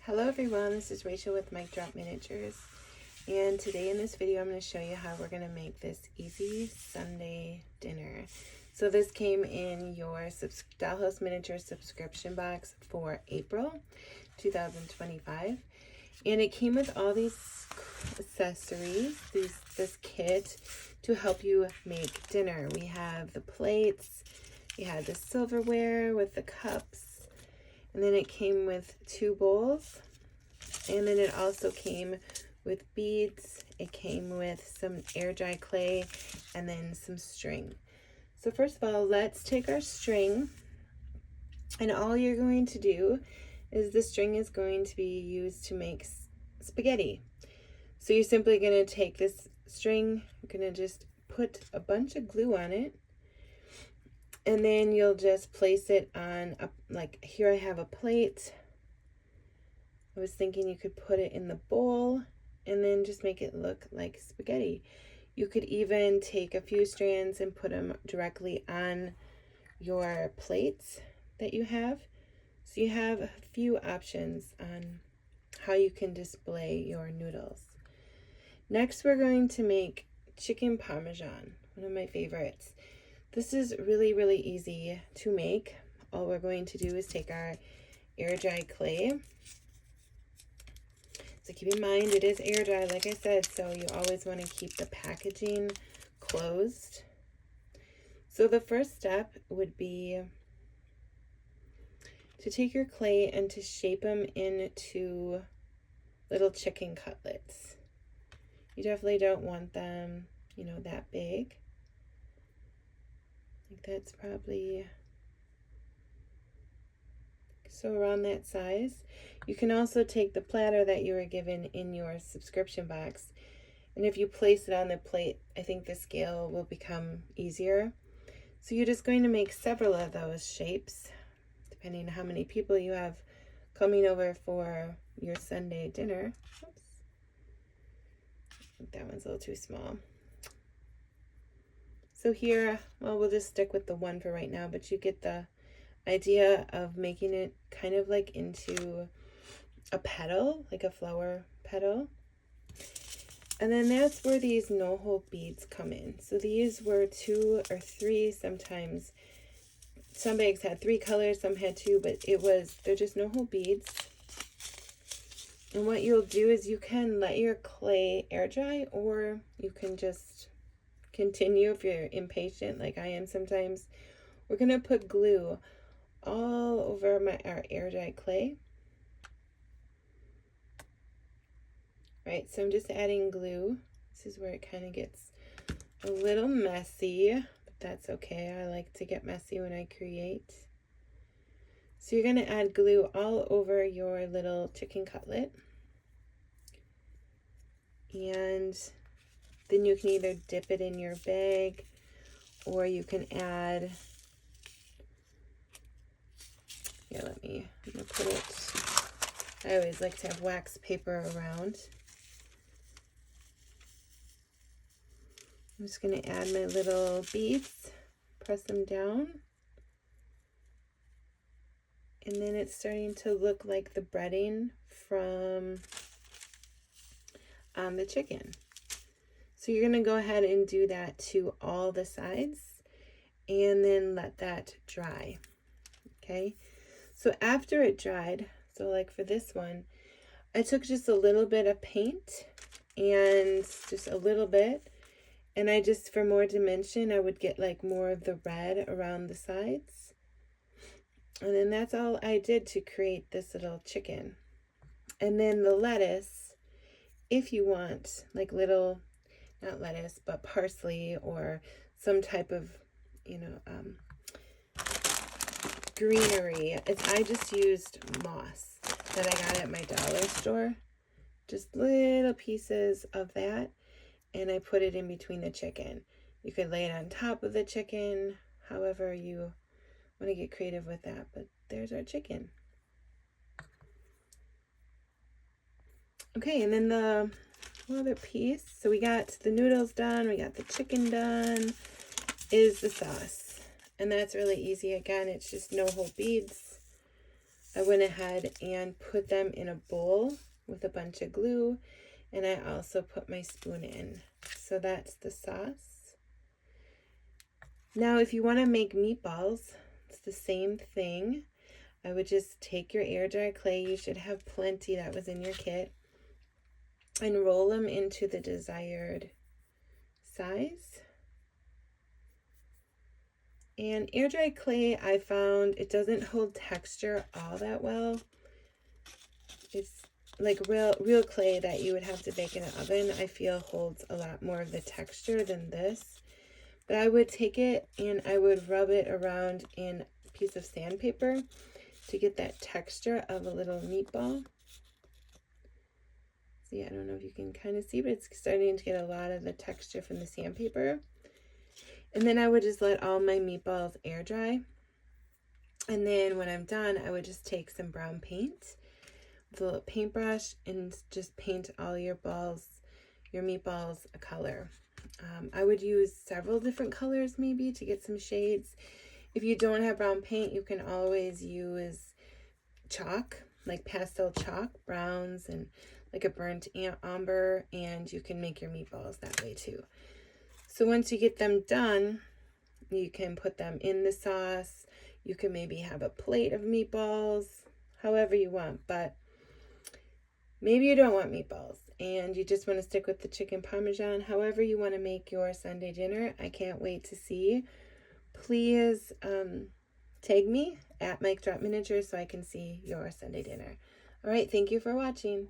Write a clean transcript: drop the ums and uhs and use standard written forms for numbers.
Hello everyone, this is Rachel with Mic Drop Miniatures, and today in this video I'm going to show you how we're going to make this easy Sunday dinner. So this came in your Dollhouse Miniature subscription box for April 2025, and it came with all these accessories, this kit to help you make dinner. We have the plates, we had the silverware with the cups, and then it came with 2 bowls, and then it also came with beads. It came with some air dry clay and then some string. So first of all, let's take our string, and all you're going to do is the string is going to be used to make spaghetti. So you're simply going to take this string, you're going to just put a bunch of glue on it, and then you'll just place it on, like here I have a plate. I was thinking you could put it in the bowl and then just make it look like spaghetti. You could even take a few strands and put them directly on your plates that you have. So you have a few options on how you can display your noodles. Next, we're going to make chicken parmesan, one of my favorites. This is really easy to make. All we're going to do is take our air dry clay. So keep in mind it is air dry, like I said, so you always want to keep the packaging closed. So the first step would be to take your clay and to shape them into little chicken cutlets. You definitely don't want them, that big. I think that's probably so around that size. You can also take the platter that you were given in your subscription box, and if you place it on the plate, I think the scale will become easier. So you're just going to make several of those shapes, depending on how many people you have coming over for your Sunday dinner. Oops. I think that one's a little too small. So here, well, we'll just stick with the one for right now, but you get the idea of making it kind of like into a petal, like a flower petal. And then that's where these no-hole beads come in. So these were 2 or 3, sometimes some bags had 3 colors, some had 2, but they're just no-hole beads. And what you'll do is you can let your clay air dry, or you can just continue if you're impatient like I am sometimes. We're gonna put glue all over our air dry clay. Right, so I'm just adding glue. This is where it kind of gets a little messy, but that's okay. I like to get messy when I create. So you're gonna add glue all over your little chicken cutlet. And then you can either dip it in your bag, or you can add, I'm gonna put it, I always like to have wax paper around. I'm just gonna add my little beads, press them down, and then it's starting to look like the breading from the chicken. So you're gonna go ahead and do that to all the sides and then let that dry, okay? So after it dried, so like for this one, I took just a little bit of paint, and just a little bit, and I just, for more dimension, I would get like more of the red around the sides. And then that's all I did to create this little chicken. And then the lettuce, if you want like little, not lettuce, but parsley or some type of, greenery. I just used moss that I got at my dollar store. Just little pieces of that, and I put it in between the chicken. You could lay it on top of the chicken, however you want to get creative with that, but there's our chicken. Okay, and then the other piece, so we got the noodles done, we got the chicken done, is the sauce. And that's really easy. Again, it's just no-hole beads. I went ahead and put them in a bowl with a bunch of glue, and I also put my spoon in. So that's the sauce. Now if you want to make meatballs, it's the same thing. I would just take your air dry clay, you should have plenty, that was in your kit, and roll them into the desired size. And air dry clay, I found it doesn't hold texture all that well. It's like real clay that you would have to bake in an oven, I feel holds a lot more of the texture than this. But I would take it and I would rub it around in a piece of sandpaper to get that texture of a little meatball. See, I don't know if you can kind of see, but it's starting to get a lot of the texture from the sandpaper. And then I would just let all my meatballs air dry. And then when I'm done, I would just take some brown paint with a little paintbrush and just paint all your meatballs a color. I would use several different colors maybe to get some shades. If you don't have brown paint, you can always use chalk, like pastel chalk, browns and like a burnt umber, and you can make your meatballs that way too. So once you get them done, you can put them in the sauce. You can maybe have a plate of meatballs, however you want, but maybe you don't want meatballs and you just want to stick with the chicken parmesan. However you want to make your Sunday dinner, I can't wait to see. Please tag me at Mike Drop Miniatures so I can see your Sunday dinner. All right, thank you for watching.